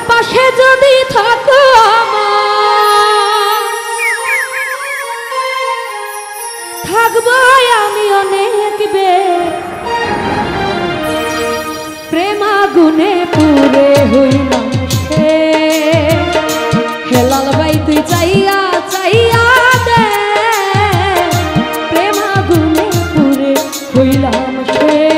পাশে যদি থাকো আমার থাকবো আমি অনেক বের প্রেম আগুনে পুড়ে হইলাম শেষ হেলাল ভাই তুই চাইয়া চাইয়া দে প্রেম আগুনে পুড়ে হইলাম শেষ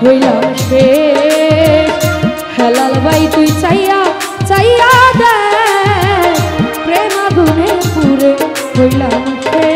হইলাম শেষ হেলাল ভাই তুই চাইয়া চাইয়া দে প্রেম আগুনে পুড়ে হইলাম শেষ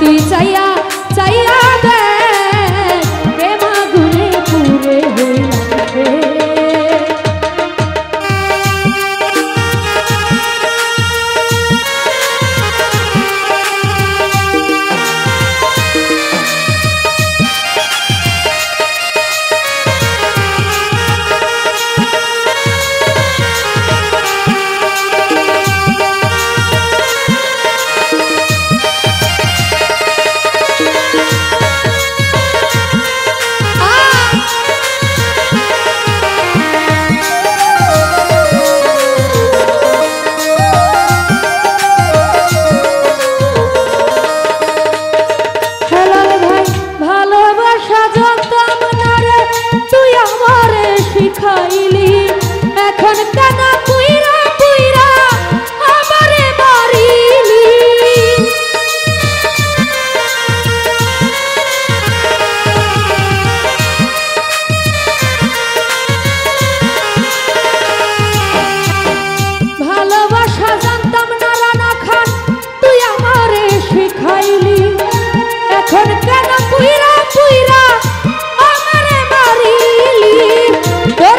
তুই চাইয়া চাইয়া দেখ প্রেম আগুনে পুরে হইলাম শেষ। এখন কেন পুইরা পুইরা আমারে মারিলি ভালোবাসা জানতাম না রানা খান তুই আমারে শিখাইলি এখন কেন পুইরা পুইরা আমারে মারিলি তোর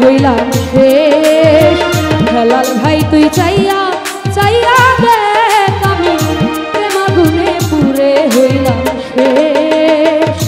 হইলাম শেষ। হেলাল ভাই তুই চাইয়া চাইয়া দেখ আমি প্রেম আগুনে পুরে হইলাম শেষ।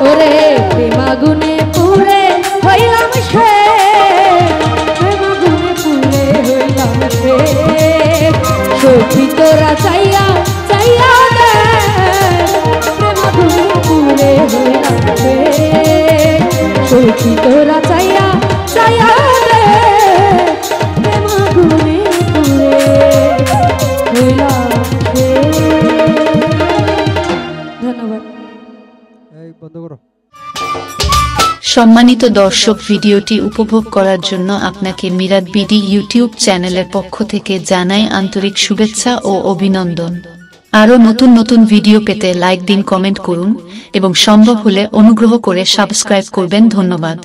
ওরে প্রেম আগুনে পুরে হইলাম শেষ, প্রেম আগুনে পুরে হইলাম শেষ। সখী তোরা চাইয়া চাইয়া দেখ প্রেম আগুনে পুরে হইলাম শেষ। সখী তোরা চাইয়া চাইয়া দেখ প্রেম আগুনে পুরে হইলাম শেষ। ধন্যবাদ। বন্ধ করো। সম্মানিত দর্শক, ভিডিওটি উপভোগ করার জন্য আপনাকে মিরাত বিডি ইউটিউব চ্যানেলের পক্ষ থেকে জানাই আন্তরিক শুভেচ্ছা ও অভিনন্দন। আরও নতুন নতুন ভিডিও পেতে লাইক দিন, কমেন্ট করুন এবং সম্ভব হলে অনুগ্রহ করে সাবস্ক্রাইব করবেন। ধন্যবাদ।